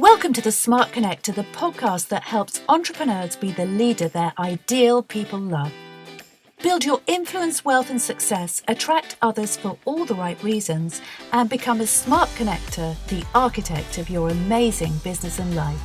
Welcome to the Smart Connector, the podcast that helps entrepreneurs be the leader their ideal people love. Build your influence, wealth and success, attract others for all the right reasons, and become a smart connector, the architect of your amazing business and life.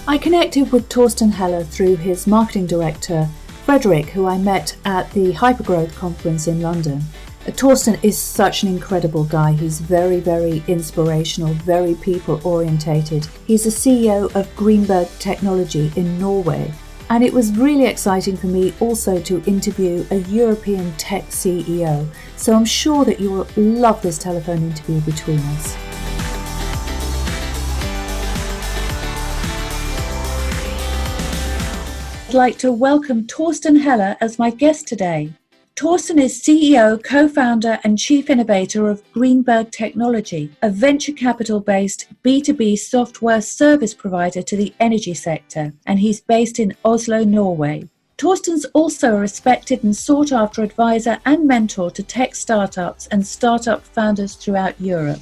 I connected with Thorsten Heller through his Marketing Director Frederik, who I met at the Hypergrowth Conference in London. Thorsten is such an incredible guy. He's very, very inspirational, very people-orientated. He's the CEO of Greenbird Technology in Norway. And it was really exciting for me also to interview a European tech CEO. So I'm sure that you will love this telephone interview between us. I'd like to welcome Thorsten Heller as my guest today. Thorsten is CEO, co-founder and Chief Innovator of Greenbird Technology, a venture capital-based B2B software service provider to the energy sector, and he's based in Oslo, Norway. Thorsten's also a respected and sought-after advisor and mentor to tech startups and startup founders throughout Europe.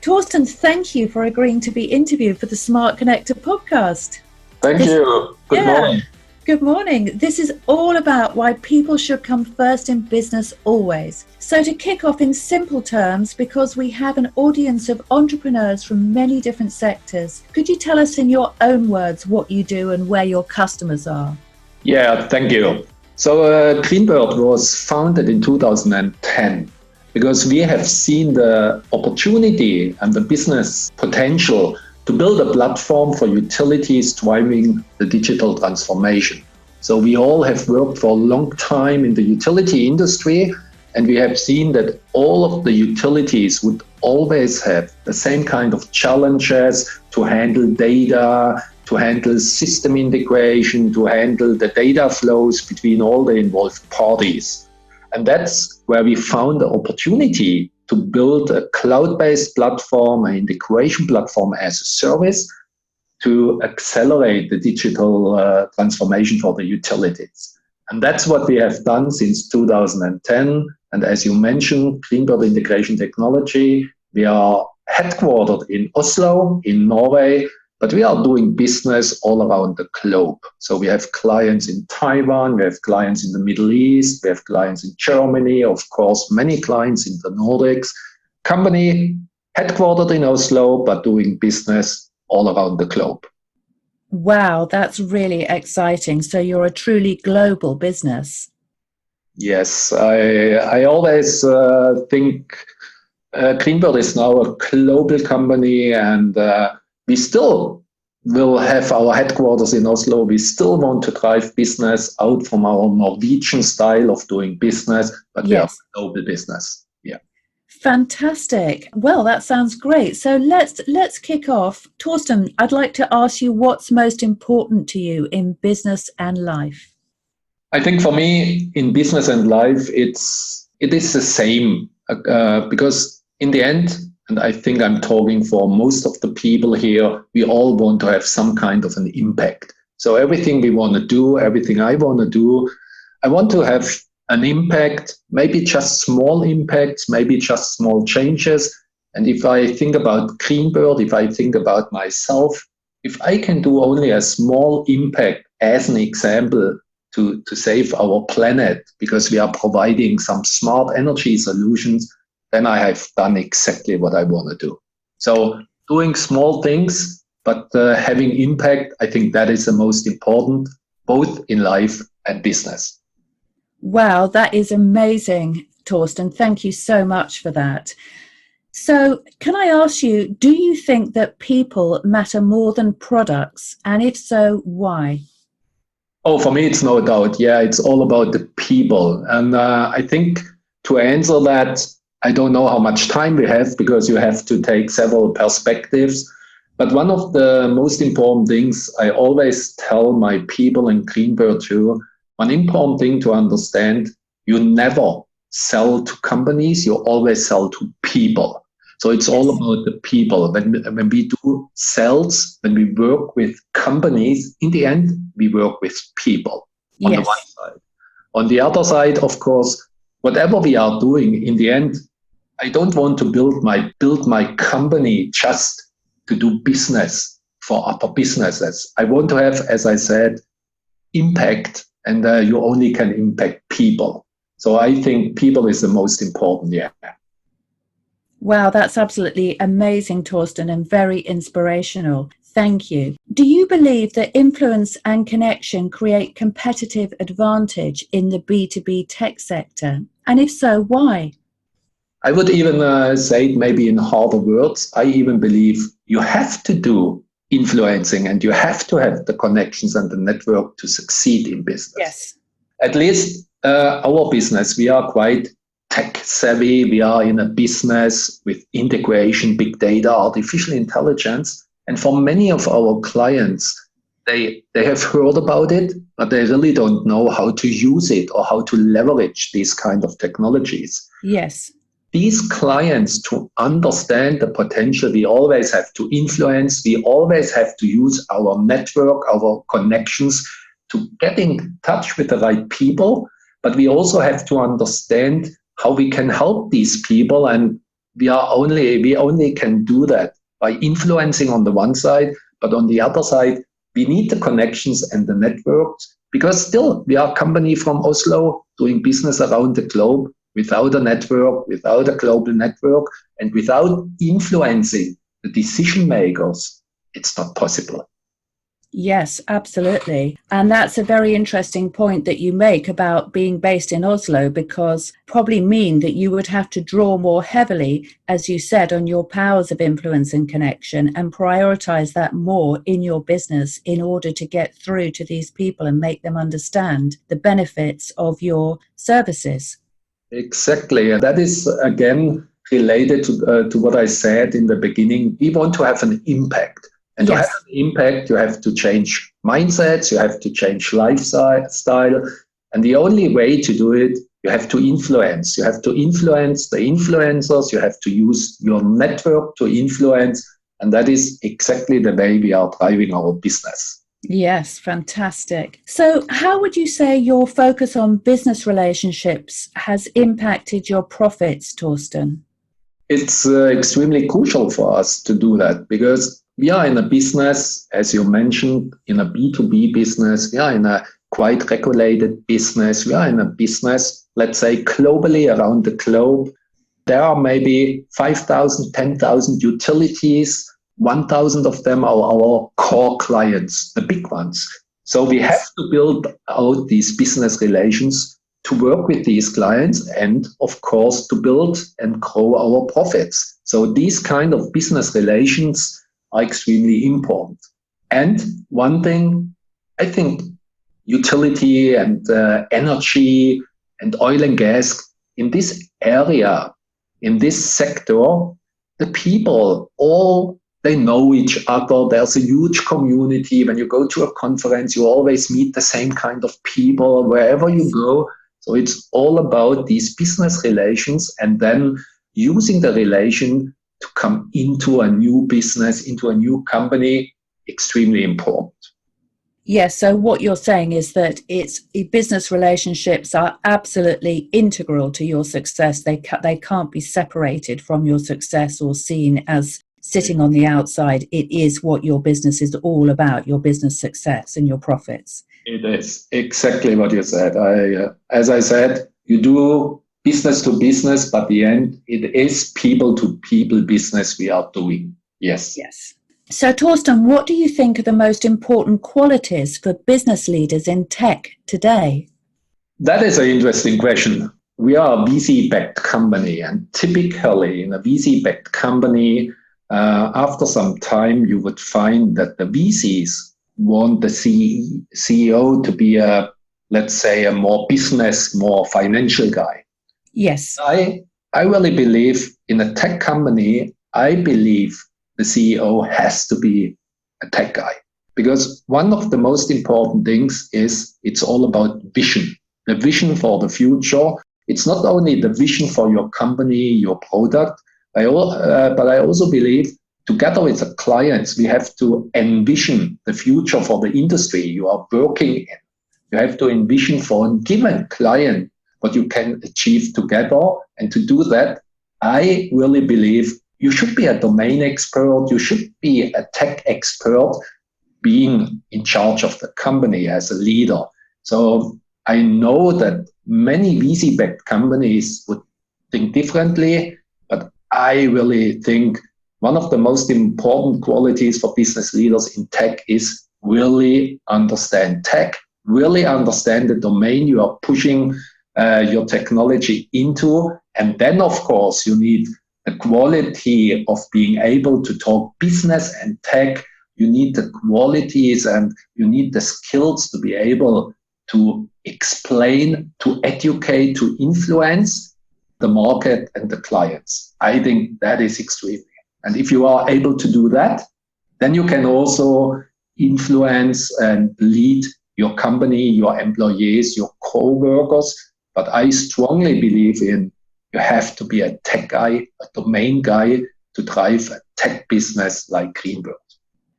Thorsten, thank you for agreeing to be interviewed for the Smart Connector podcast. Thank you. Good morning. Good morning. This is all about why people should come first in business always. So to kick off in simple terms, because we have an audience of entrepreneurs from many different sectors, could you tell us in your own words what you do and where your customers are? Yeah, thank you. So Greenbird was founded in 2010 because we have seen the opportunity and the business potential to build a platform for utilities driving the digital transformation. So we all have worked for a long time in the utility industry, and we have seen that all of the utilities would always have the same kind of challenges to handle data, to handle system integration, to handle the data flows between all the involved parties. And that's where we found the opportunity to build a cloud-based platform, an integration platform as a service to accelerate the digital transformation for the utilities. And that's what we have done since 2010. And as you mentioned, Greenbird Integration Technology, we are headquartered in Oslo, in Norway, but we are doing business all around the globe. So we have clients in Taiwan, we have clients in the Middle East, we have clients in Germany, of course, many clients in the Nordics. Company headquartered in Oslo, but doing business all around the globe. Wow, that's really exciting. So you're a truly global business. Yes, I always think Greenbird is now a global company, and we still will have our headquarters in Oslo. We still want to drive business out from our Norwegian style of doing business, but we are a global business. Yeah. Fantastic. Well, that sounds great. So let's kick off. Thorsten, I'd like to ask you what's most important to you in business and life. I think for me, in business and life, it is the same because in the end, and I think I'm talking for most of the people here, we all want to have some kind of an impact. So everything we want to do, everything I want to do, I want to have an impact, maybe just small impacts, maybe just small changes. And if I think about Greenbird, if I think about myself, if I can do only a small impact as an example to save our planet, because we are providing some smart energy solutions, then I have done exactly what I want to do. So doing small things, but having impact, I think that is the most important, both in life and business. Wow, that is amazing, Thorsten. Thank you so much for that. So can I ask you, do you think that people matter more than products? And if so, why? Oh, for me, it's no doubt. Yeah, it's all about the people. And I think to answer that, I don't know how much time we have because you have to take several perspectives. But one of the most important things I always tell my people in Greenbird too, one important thing to understand, you never sell to companies, you always sell to people. So it's all about the people. When we do sales, when we work with companies, in the end, we work with people on the one side. On the other side, of course, whatever we are doing, in the end, I don't want to build my company just to do business for other businesses. I want to have, as I said, impact, and you only can impact people. So I think people is the most important. Yeah. Wow, that's absolutely amazing, Thorsten, and very inspirational. Thank you. Do you believe that influence and connection create competitive advantage in the B2B tech sector? And if so, why? I would even say it maybe in harder words. I even believe you have to do influencing and you have to have the connections and the network to succeed in business. Yes. At least our business, we are quite tech savvy. We are in a business with integration, big data, artificial intelligence. And for many of our clients, they have heard about it, but they really don't know how to use it or how to leverage these kind of technologies. Yes. These clients, to understand the potential, we always have to influence. We always have to use our network, our connections to get in touch with the right people. But we also have to understand how we can help these people. And we only can do that by influencing on the one side, but on the other side, we need the connections and the networks, because still we are a company from Oslo doing business around the globe. Without a network, without a global network, and without influencing the decision makers, it's not possible. Yes, absolutely. And that's a very interesting point that you make about being based in Oslo, because probably mean that you would have to draw more heavily, as you said, on your powers of influence and connection and prioritize that more in your business in order to get through to these people and make them understand the benefits of your services. Exactly. And that is, again, related to what I said in the beginning. We want to have an impact. And to have an impact, you have to change mindsets, you have to change lifestyle. And the only way to do it, you have to influence. You have to influence the influencers. You have to use your network to influence. And that is exactly the way we are driving our business. Yes, fantastic. So how would you say your focus on business relationships has impacted your profits, Thorsten? It's extremely crucial for us to do that, because we are in a business, as you mentioned, in a B2B business. We are in a quite regulated business. We are in a business, let's say, globally around the globe. There are maybe 5,000, 10,000 utilities. 1,000 of them are our core clients, the big ones. So we have to build out these business relations to work with these clients and, of course, to build and grow our profits. So these kind of business relations are extremely important. And one thing, I think utility and energy and oil and gas, in this area, in this sector, the people all, they know each other. There's a huge community. When you go to a conference, you always meet the same kind of people wherever you go. So it's all about these business relations, and then using the relation to come into a new business, into a new company, extremely important. Yes, so what you're saying is that business relationships are absolutely integral to your success. They can't be separated from your success or seen as sitting on the outside. It is what your business is all about, your business success and your profits. It is exactly what you said. As I said, you do business to business, but the end, it is people to people business we are doing. Yes. Yes. So, Thorsten, what do you think are the most important qualities for business leaders in tech today? That is an interesting question. We are a VC-backed company, and typically in a VC-backed company, after some time, you would find that the VCs want the CEO to be let's say, a more business, more financial guy. Yes. I really believe in a tech company. I believe the CEO has to be a tech guy, because one of the most important things is it's all about vision, the vision for the future. It's not only the vision for your company, your product, but I also believe together with the clients, we have to envision the future for the industry you are working in. You have to envision for a given client what you can achieve together. And to do that, I really believe you should be a domain expert. You should be a tech expert being in charge of the company as a leader. So I know that many VC-backed companies would think differently, but I really think one of the most important qualities for business leaders in tech is really understand tech, really understand the domain you are pushing your technology into. And then, of course, you need the quality of being able to talk business and tech. You need the qualities and you need the skills to be able to explain, to educate, to influence the market and the clients. I think that is extremely. And if you are able to do that, then you can also influence and lead your company, your employees, your co-workers. But I strongly believe in you have to be a tech guy, a domain guy to drive a tech business like Greenbird.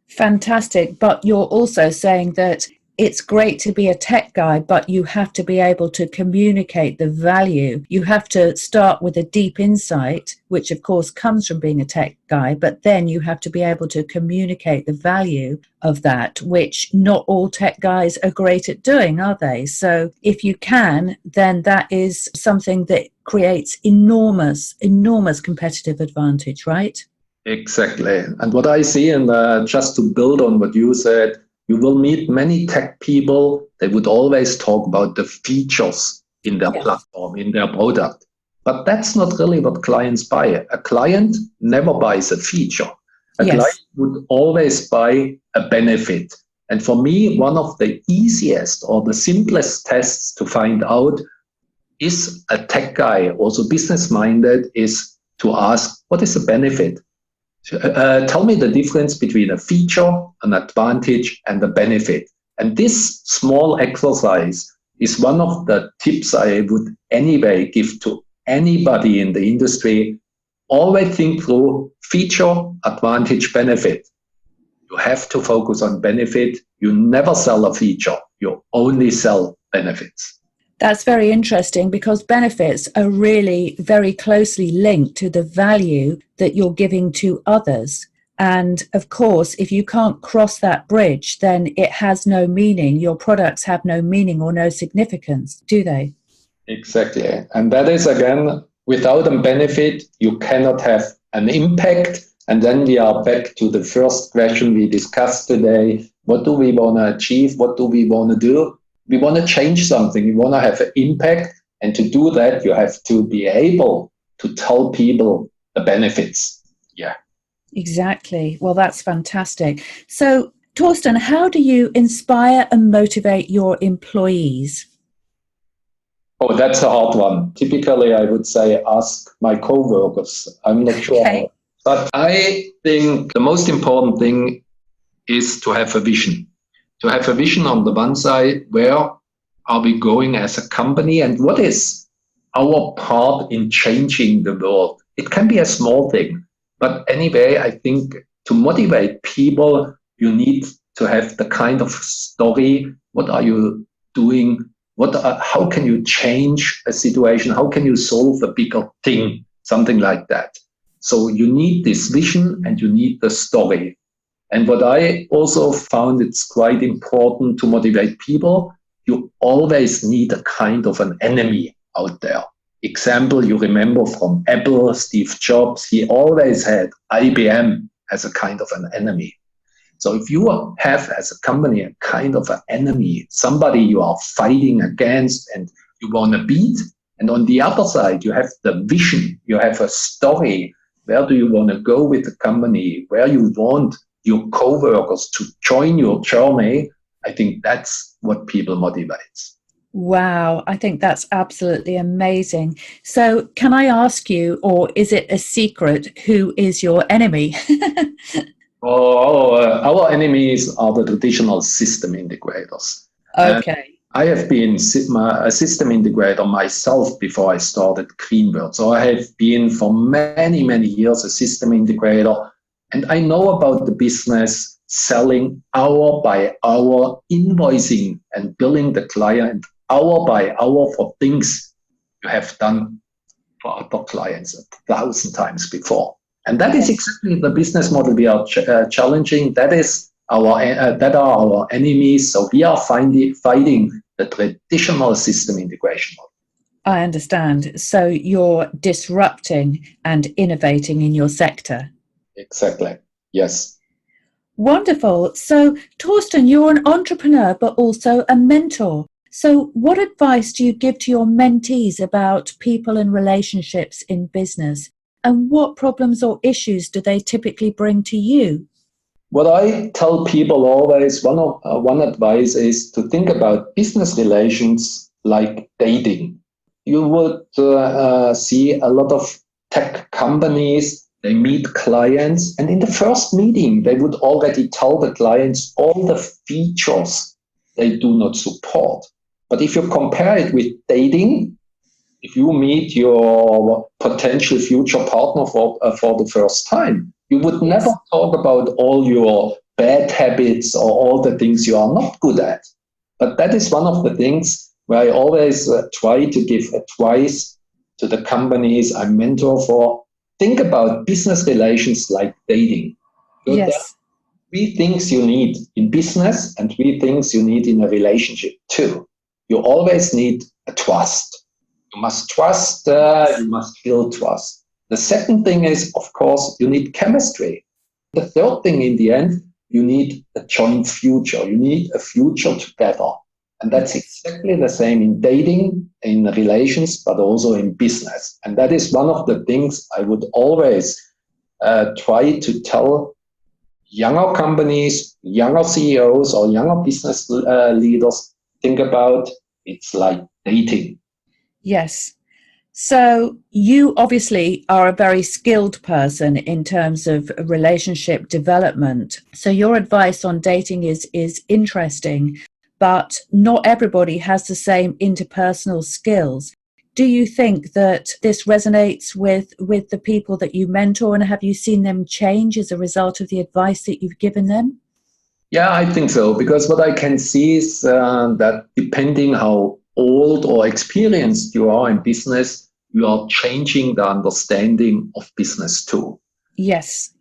Fantastic. But you're also saying that it's great to be a tech guy, but you have to be able to communicate the value. You have to start with a deep insight, which of course comes from being a tech guy, but then you have to be able to communicate the value of that, which not all tech guys are great at doing, are they? So if you can, then that is something that creates enormous competitive advantage, right? Exactly. And what I see, and just to build on what you said, you will meet many tech people. They would always talk about the features in their platform, in their product. But that's not really what clients buy. A client never buys a feature. A client would always buy a benefit. And for me, one of the easiest or the simplest tests to find out is a tech guy, also business-minded, is to ask, what is the benefit? Tell me the difference between a feature, an advantage, and a benefit. And this small exercise is one of the tips I would anyway give to anybody in the industry. Always think through feature, advantage, benefit. You have to focus on benefit. You never sell a feature. You only sell benefits. That's very interesting because benefits are really very closely linked to the value that you're giving to others. And of course, if you can't cross that bridge, then it has no meaning. Your products have no meaning or no significance, do they? Exactly. And that is, again, without a benefit, you cannot have an impact. And then we are back to the first question we discussed today. What do we want to achieve? What do we want to do? We want to change something. We want to have an impact. And to do that, you have to be able to tell people the benefits. Yeah. Exactly. Well, that's fantastic. So, Thorsten, how do you inspire and motivate your employees? Oh, that's a hard one. Typically, I would say ask my co-workers. I'm not sure. Okay. But I think the most important thing is to have a vision. To have a vision on the one side, where are we going as a company and what is our part in changing the world? It can be a small thing, but anyway, I think to motivate people, you need to have the kind of story. What are you doing? How can you change a situation? How can you solve a bigger thing? Something like that. So you need this vision and you need the story. And what I also found it's quite important to motivate people, you always need a kind of an enemy out there. Example, you remember from Apple, Steve Jobs, he always had IBM as a kind of an enemy. So if you have as a company a kind of an enemy, somebody you are fighting against and you want to beat, and on the other side, you have the vision, you have a story, where do you want to go with the company, where you want your co-workers to join your journey, I think that's what people motivates. Wow, I think that's absolutely amazing. So can I ask you, or is it a secret, who is your enemy? Our enemies are the traditional system integrators. Okay. I have been a system integrator myself before I started Greenbird. So I have been for many, many years a system integrator. And I know about the business selling hour by hour, invoicing and billing the client hour by hour for things you have done for other clients 1,000 times before. And that is exactly the business model we are challenging. That are our enemies. So we are fighting the traditional system integration model. I understand. So you're disrupting and innovating in your sector. Exactly. Yes. Wonderful. So, Thorsten, you're an entrepreneur, but also a mentor. So what advice do you give to your mentees about people and relationships in business? And what problems or issues do they typically bring to you? What I tell people always, one advice is to think about business relations like dating. You would see a lot of tech companies, they meet clients, and in the first meeting, they would already tell the clients all the features they do not support. But if you compare it with dating, if you meet your potential future partner for the first time, you would never talk about all your bad habits or all the things you are not good at. But that is one of the things where I always try to give advice to the companies I mentor for. Think about business relations like dating. There are three things you need in business and three things you need in a relationship too. You always need a trust. You must trust, you must build trust. The second thing is, of course, you need chemistry. The third thing in the end, you need a joint future. You need a future together. And that's exactly the same in dating, in relations, but also in business. And that is one of the things I would always try to tell younger companies, younger CEOs, or younger business leaders, think about. It's like dating. Yes. So you obviously are a very skilled person in terms of relationship development. So your advice on dating is interesting, but not everybody has the same interpersonal skills. Do you think that this resonates with the people that you mentor, and have you seen them change as a result of the advice that you've given them? Yeah, I think so, because what I can see is that depending how old or experienced you are in business, you are changing the understanding of business too. Yes.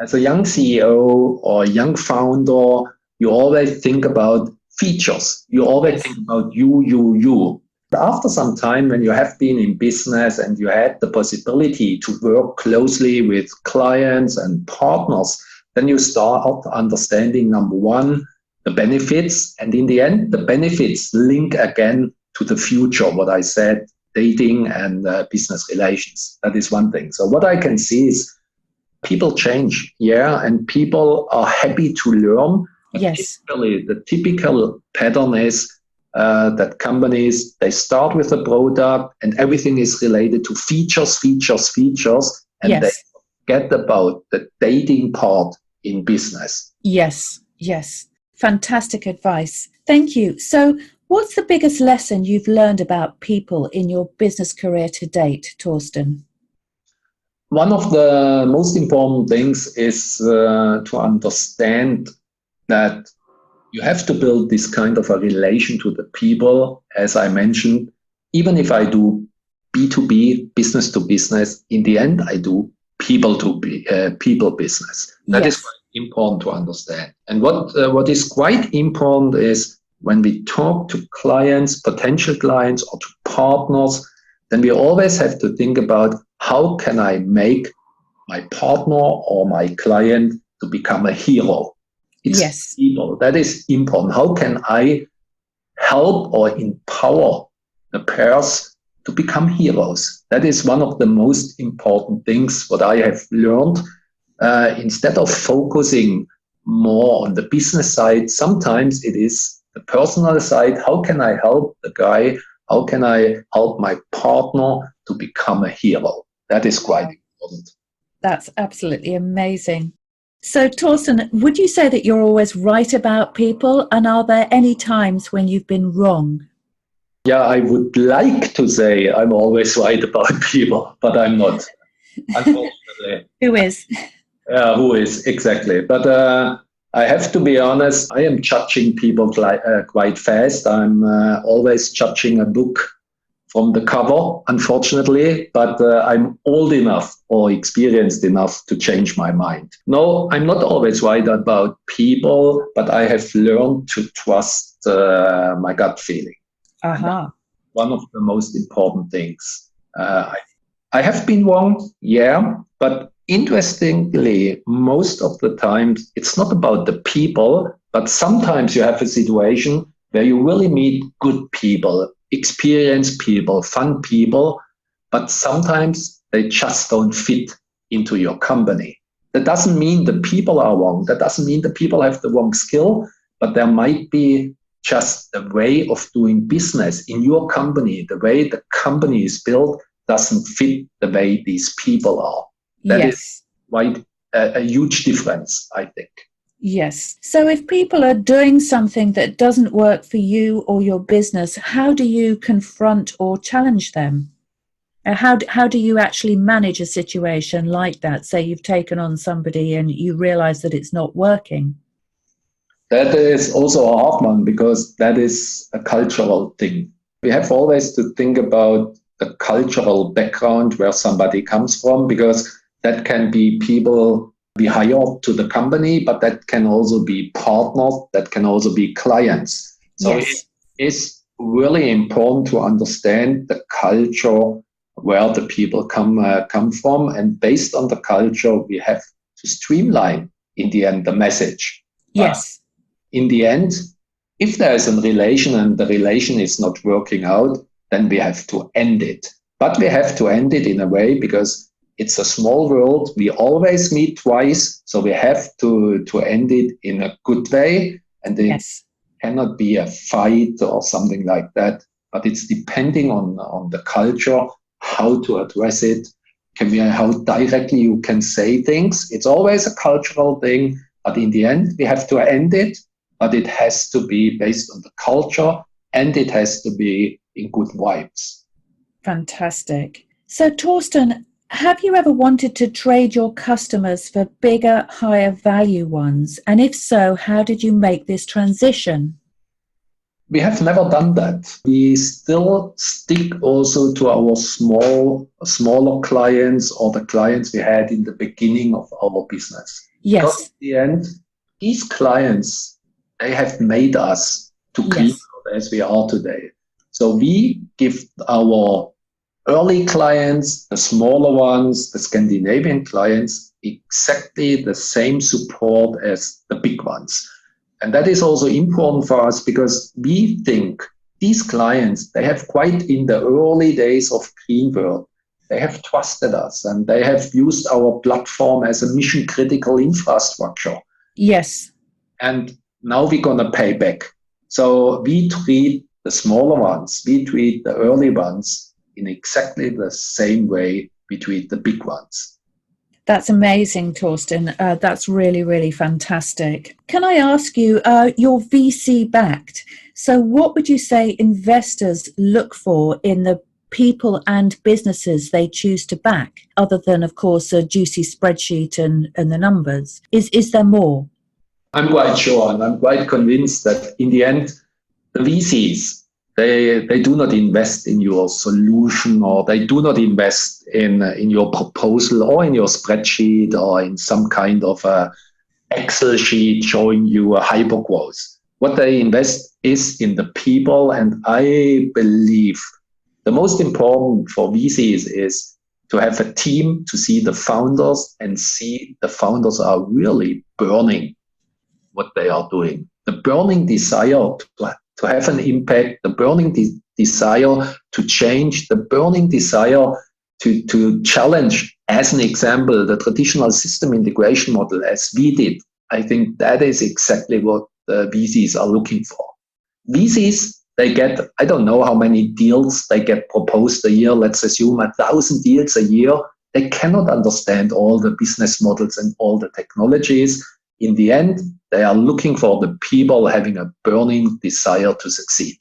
As a young CEO or a young founder, you always think about features. You always think about you. After some time, when you have been in business and you had the possibility to work closely with clients and partners, then you start understanding, number one, the benefits. And in the end, the benefits link again to the future, what I said, dating and business relations. That is one thing. So what I can see is people change, and people are happy to learn. Yes. The typical pattern is that companies, they start with a product and everything is related to features, and they forget about the dating part in business. Yes. Fantastic advice. Thank you. So what's the biggest lesson you've learned about people in your business career to date, Thorsten? One of the most important things is to understand that you have to build this kind of a relation to the people. As I mentioned, even if I do B2B, business to business, in the end, I do people to people business. That is quite important to understand. And what is quite important is when we talk to clients, potential clients, or to partners, then we always have to think about how can I make my partner or my client to become a hero. It's people. That is important. How can I help or empower the pairs to become heroes? That is one of the most important things what I have learned. Instead of focusing more on the business side, sometimes it is the personal side. How can I help the guy? How can I help my partner to become a hero? That is quite important. That's absolutely amazing. So, Thorsten, would you say that you're always right about people? And are there any times when you've been wrong? Yeah, I would like to say I'm always right about people, but I'm not, unfortunately. Who is? Who is, exactly. But I have to be honest, I am judging people quite fast. I'm always judging a book from the cover, unfortunately, but I'm old enough or experienced enough to change my mind. No, I'm not always right about people, but I have learned to trust my gut feeling. Uh-huh. One of the most important things. I have been wrong, yeah, but interestingly, most of the time, it's not about the people, but sometimes you have a situation where you really meet good people, experienced people, fun people, but sometimes they just don't fit into your company. That doesn't mean the people are wrong. That doesn't mean the people have the wrong skill, but there might be just the way of doing business in your company, the way the company is built doesn't fit the way these people are. That is quite a huge difference, I think. Yes. So if people are doing something that doesn't work for you or your business, how do you confront or challenge them? How do you actually manage a situation like that? Say you've taken on somebody and you realize that it's not working. That is also a hard one because that is a cultural thing. We have always to think about the cultural background where somebody comes from, because that can be people we hire to the company, but that can also be partners, that can also be clients. So it is really important to understand the culture where the people come from, and based on the culture, we have to streamline in the end the message. Yes. In the end, if there is a relation and the relation is not working out, then we have to end it. But we have to end it in a way because it's a small world. We always meet twice, so we have to end it in a good way. And it cannot be a fight or something like that. But it's depending on the culture, how to address it, how directly you can say things. It's always a cultural thing, but in the end, we have to end it. But it has to be based on the culture, and it has to be in good vibes. Fantastic. So, Thorsten, have you ever wanted to trade your customers for bigger, higher value ones? And if so, how did you make this transition? We have never done that. We still stick also to our smaller clients or the clients we had in the beginning of our business. Yes. Because in the end, these clients, they have made us to Greenbird as we are today. So we give our early clients, the smaller ones, the Scandinavian clients, exactly the same support as the big ones. And that is also important for us because we think these clients, they have quite in the early days of Greenbird, they have trusted us and they have used our platform as a mission critical infrastructure. Yes. And now we're going to pay back. So we treat the smaller ones, we treat the early ones in exactly the same way we treat the big ones. That's amazing, Thorsten. That's really, really fantastic. Can I ask you, you're VC backed. So what would you say investors look for in the people and businesses they choose to back, other than, of course, a juicy spreadsheet and the numbers? Is there more? I'm quite sure, and I'm quite convinced that in the end, the VCs, they do not invest in your solution, or they do not invest in your proposal or in your spreadsheet or in some kind of a Excel sheet showing you a hypergrowth. What they invest is in the people, and I believe the most important for VCs is to have a team, to see the founders and see the founders are really burning what they are doing. The burning desire to have an impact, the burning desire to change, the burning desire to challenge, as an example, the traditional system integration model as we did. I think that is exactly what the VCs are looking for. VCs, they get, I don't know how many deals they get proposed a year. Let's assume 1,000 deals a year. They cannot understand all the business models and all the technologies. In the end, they are looking for the people having a burning desire to succeed.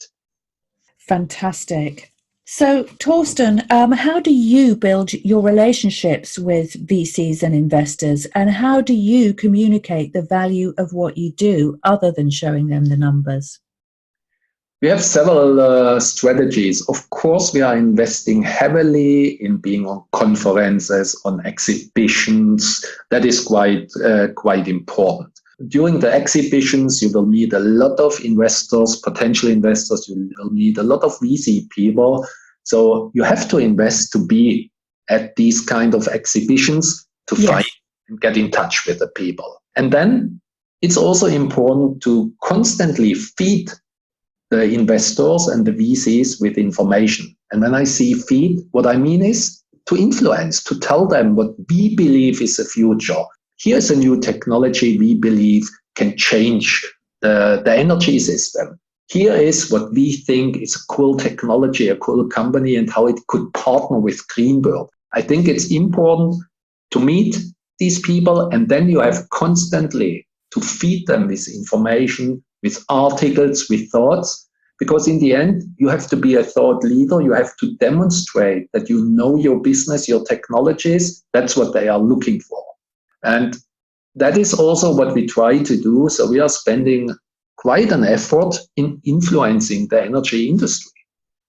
Fantastic. So, Thorsten, how do you build your relationships with VCs and investors, and how do you communicate the value of what you do other than showing them the numbers? We have several strategies. Of course, we are investing heavily in being on conferences, on exhibitions. That is quite important. During the exhibitions, you will meet a lot of investors, potential investors. You will meet a lot of VC people. So you have to invest to be at these kind of exhibitions to find and get in touch with the people. And then it's also important to constantly feed the investors and the VCs with information. And when I say feed, what I mean is to influence, to tell them what we believe is the future. Here's a new technology we believe can change the energy system. Here is what we think is a cool technology, a cool company, and how it could partner with Greenbird. I think it's important to meet these people, and then you have constantly to feed them with information, with articles, with thoughts, because in the end, you have to be a thought leader. You have to demonstrate that you know your business, your technologies. That's what they are looking for. And that is also what we try to do. So we are spending quite an effort in influencing the energy industry.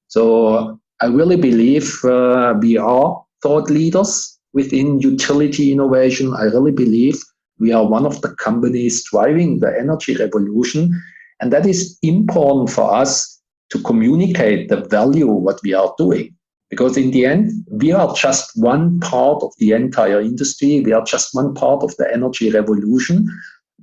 So I really believe we are thought leaders within utility innovation. I really believe we are one of the companies driving the energy revolution. And that is important for us to communicate the value of what we are doing. Because in the end, we are just one part of the entire industry. We are just one part of the energy revolution.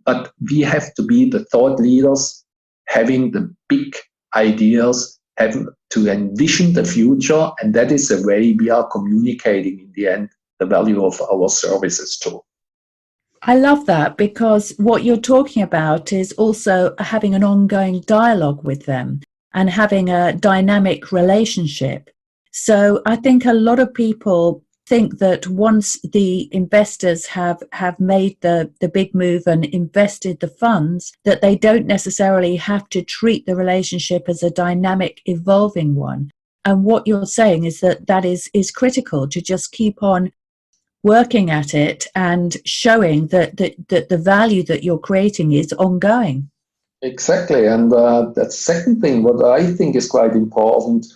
But we have to be the thought leaders, having the big ideas, having to envision the future. And that is the way we are communicating in the end the value of our services too. I love that, because what you're talking about is also having an ongoing dialogue with them and having a dynamic relationship. So I think a lot of people think that once the investors have made the big move and invested the funds, that they don't necessarily have to treat the relationship as a dynamic, evolving one. And what you're saying is that is critical, to just keep on working at it and showing that the value that you're creating is ongoing. Exactly. And the second thing, what I think is quite important,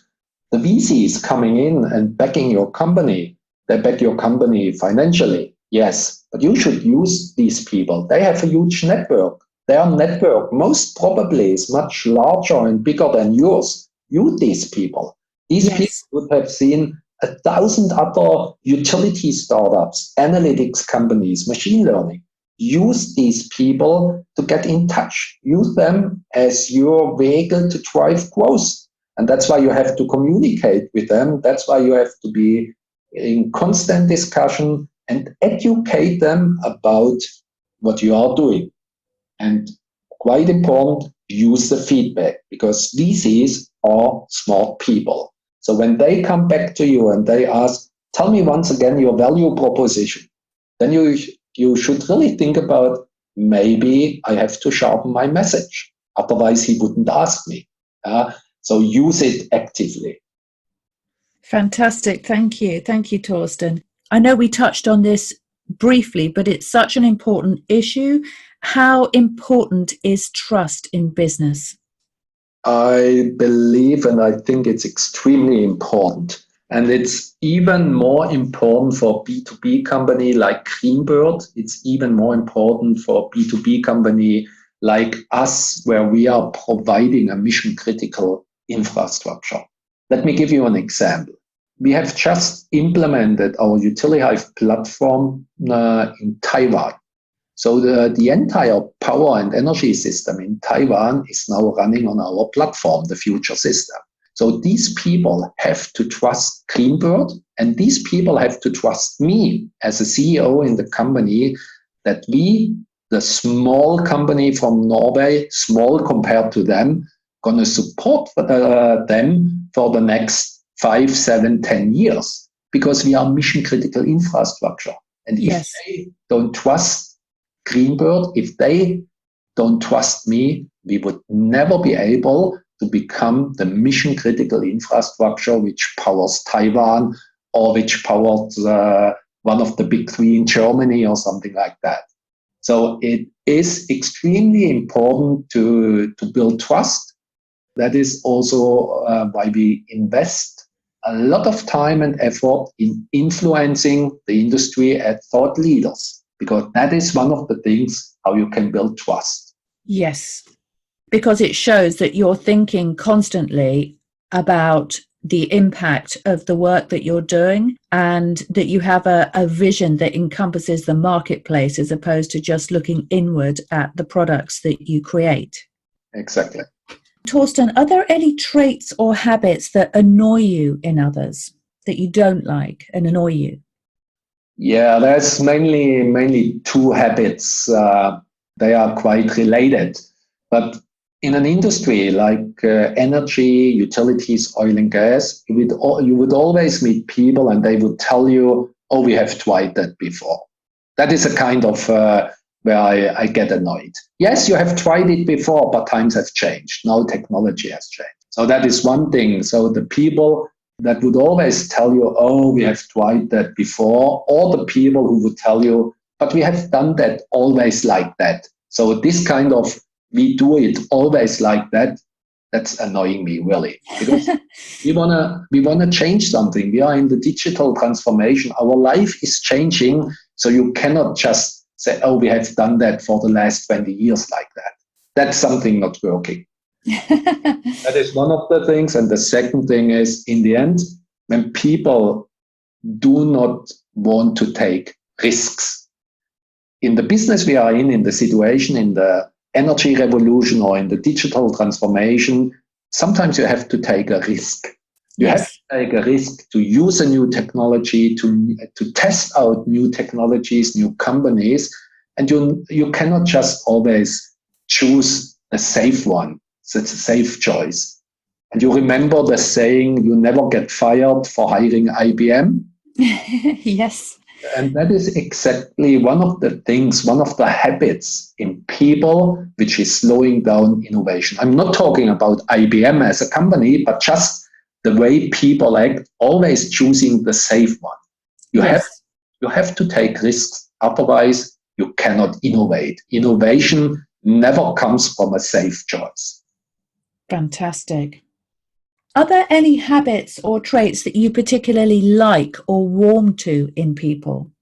the VCs coming in and backing your company. They back your company financially, yes, but you should use these people. They have a huge network. Their network most probably is much larger and bigger than yours. Use these people. These people would have seen 1,000 other utility startups, analytics companies, machine learning. Use these people to get in touch. Use them as your vehicle to drive growth. And that's why you have to communicate with them. That's why you have to be in constant discussion and educate them about what you are doing. And quite important, use the feedback, because VCs are smart people. So when they come back to you and they ask, tell me once again your value proposition, then you should really think about, maybe I have to sharpen my message. Otherwise, he wouldn't ask me. So use it actively. Fantastic. Thank you. Thank you, Thorsten. I know we touched on this briefly, but it's such an important issue. How important is trust in business? I believe and I think it's extremely important. And it's even more important for B2B company like Greenbird. It's even more important for B2B company like us, where we are providing a mission critical infrastructure. Let me give you an example. We have just implemented our UtiliHive platform in Taiwan. So the entire power and energy system in Taiwan is now running on our platform, the future system. So these people have to trust Greenbird, and these people have to trust me as a CEO in the company, that we, the small company from Norway, small compared to them, going to support them for the next 5, 7, 10 years, because we are mission critical infrastructure. And if they don't trust Greenbird, if they don't trust me, we would never be able to become the mission critical infrastructure which powers Taiwan, or which powers one of the big three in Germany or something like that. So it is extremely important to build trust. That is also why we invest a lot of time and effort in influencing the industry as thought leaders, because that is one of the things how you can build trust. Yes, because it shows that you're thinking constantly about the impact of the work that you're doing, and that you have a vision that encompasses the marketplace as opposed to just looking inward at the products that you create. Exactly. Thorsten, are there any traits or habits that annoy you in others, that you don't like and annoy you? Yeah, there's mainly two habits. They are quite related. But in an industry like energy, utilities, oil and gas, you would always meet people and they would tell you, oh, we have tried that before. That is a kind of where I get annoyed. Yes, you have tried it before, but times have changed. Now technology has changed. So that is one thing. So the people that would always tell you, oh, we have tried that before, or the people who would tell you, but we have done that always like that. So this kind of, we do it always like that, that's annoying me, really. Because we wanna change something. We are in the digital transformation. Our life is changing. So you cannot just say, oh, we have done that for the last 20 years like that. That's something not working. That is one of the things. And the second thing is, in the end, when people do not want to take risks in the business we are in the situation, in the energy revolution or in the digital transformation, sometimes you have to take a risk. You have to take a risk to use a new technology, to test out new technologies, new companies, and you cannot just always choose a safe one. So it's a safe choice. And you remember the saying, you never get fired for hiring IBM? Yes. And that is exactly one of the things, one of the habits in people, which is slowing down innovation. I'm not talking about IBM as a company, but just the way people act, always choosing the safe one. You have to take risks. Otherwise, you cannot innovate. Innovation never comes from a safe choice. Fantastic. Are there any habits or traits that you particularly like or warm to in people?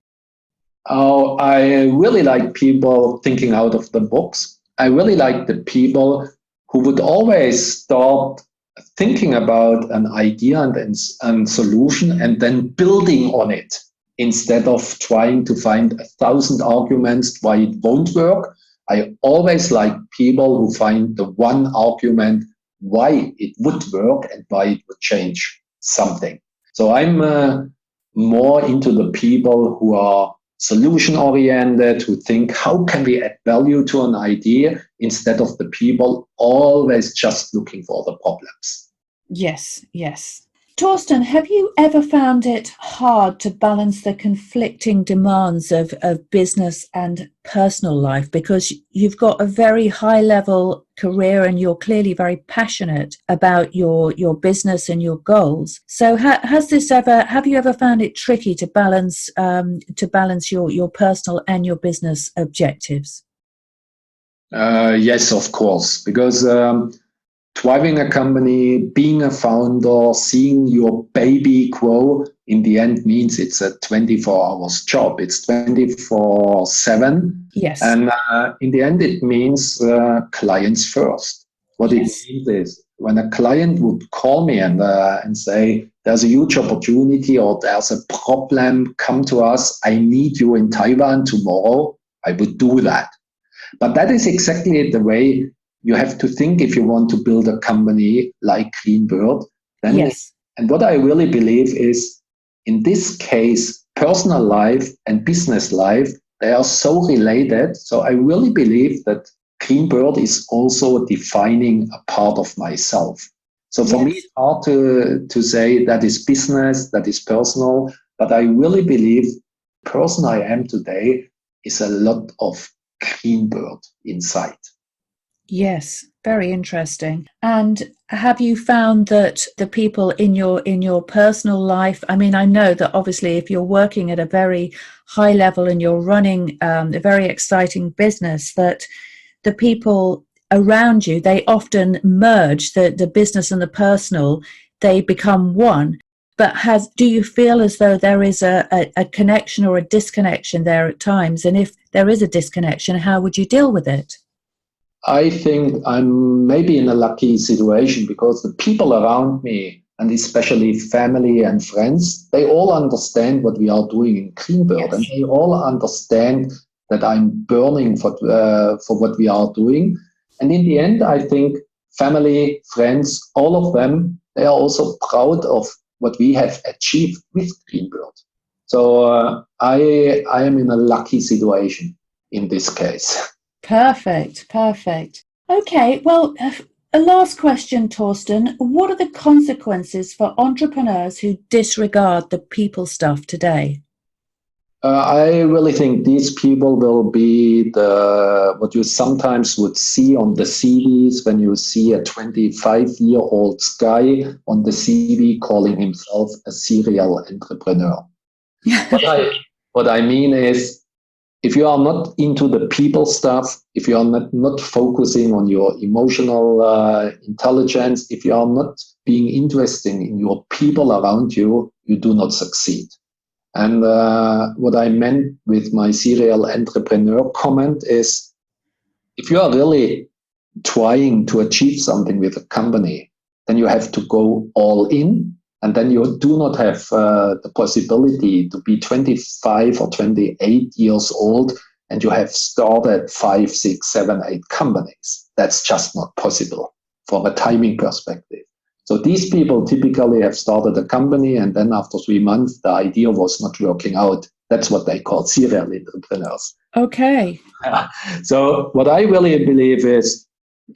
Oh, I really like people thinking out of the box. I really like the people who would always start thinking about an idea and solution and then building on it instead of trying to find 1,000 arguments why it won't work. I always like people who find the one argument why it would work and why it would change something. So I'm more into the people who are solution oriented, who think how can we add value to an idea instead of the people always just looking for the problems. Yes. Thorsten, have you ever found it hard to balance the conflicting demands of business and personal life? Because you've got a very high level career and you're clearly very passionate about your business and your goals. So have you ever found it tricky to balance your personal and your business objectives? Yes, of course, because driving a company, being a founder, seeing your baby grow, in the end means it's a 24 hours job. It's 24/7. Yes. And in the end, it means clients first. What it means is when a client would call me and say, there's a huge opportunity or there's a problem, come to us, I need you in Taiwan tomorrow, I would do that. But that is exactly the way you have to think if you want to build a company like Greenbird. And what I really believe is, in this case, personal life and business life, they are so related. So I really believe that Greenbird is also defining a part of myself. So for me, it's hard to say that is business, that is personal, but I really believe the person I am today is a lot of Greenbird inside. Yes, very interesting. And have you found that the people in your personal life, I mean, I know that obviously if you're working at a very high level and you're running a very exciting business, that the people around you, they often merge the business and the personal, they become one. But do you feel as though there is a connection or a disconnection there at times? And if there is a disconnection, how would you deal with it? I think I'm maybe in a lucky situation because the people around me, and especially family and friends, they all understand what we are doing in Greenbird, yes. And they all understand that I'm burning for what we are doing. And in the end, I think family, friends, all of them, they are also proud of what we have achieved with Greenbird. So I am in a lucky situation in this case. Perfect. Okay, well, a last question, Thorsten. What are the consequences for entrepreneurs who disregard the people stuff today? I really think these people will be what you sometimes would see on the CVs when you see a 25-year-old guy on the CV calling himself a serial entrepreneur. What I mean is, if you are not into the people stuff, if you are not focusing on your emotional intelligence, if you are not being interested in your people around you, you do not succeed. And what I meant with my serial entrepreneur comment is, if you are really trying to achieve something with a company, then you have to go all in. And then you do not have the possibility to be 25 or 28 years old and you have started 5, 6, 7, 8 companies. That's just not possible from a timing perspective. So these people typically have started a company and then after 3 months, the idea was not working out. That's what they call serial entrepreneurs. Okay. So what I really believe is,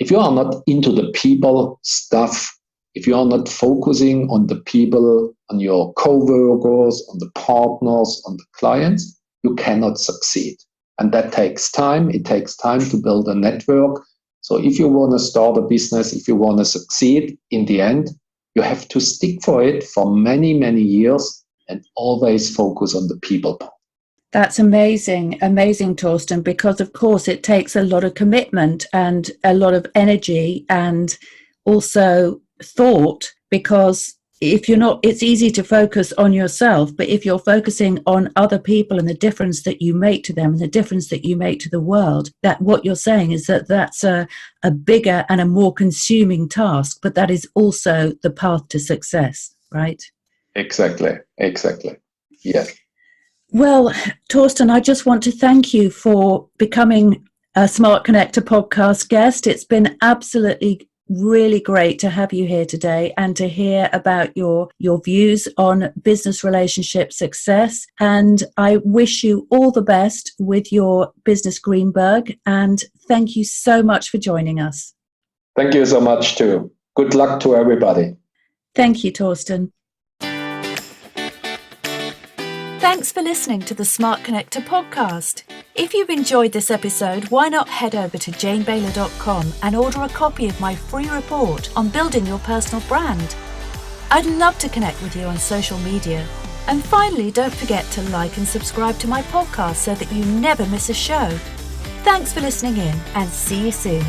if you are not into the people stuff, if you are not focusing on the people, on your co-workers, on the partners, on the clients, you cannot succeed. And that takes time. It takes time to build a network. So if you want to start a business, if you want to succeed, in the end, you have to stick for it for many, many years and always focus on the people part. That's amazing, Thorsten, because of course it takes a lot of commitment and a lot of energy and also thought, because if you're not, it's easy to focus on yourself, but if you're focusing on other people and the difference that you make to them and the difference that you make to the world, that what you're saying is that that's a bigger and a more consuming task, but that is also the path to success, right? Exactly. Yes. Well, Thorsten, I just want to thank you for becoming a Smart Connector podcast guest. It's been absolutely really great to have you here today and to hear about your views on business relationship success. And I wish you all the best with your business, Greenbird. And thank you so much for joining us. Thank you so much too. Good luck to everybody. Thank you, Thorsten. Thanks for listening to the Smart Connector podcast. If you've enjoyed this episode, why not head over to janebayler.com and order a copy of my free report on building your personal brand. I'd love to connect with you on social media. And finally, don't forget to like and subscribe to my podcast so that you never miss a show. Thanks for listening in and see you soon.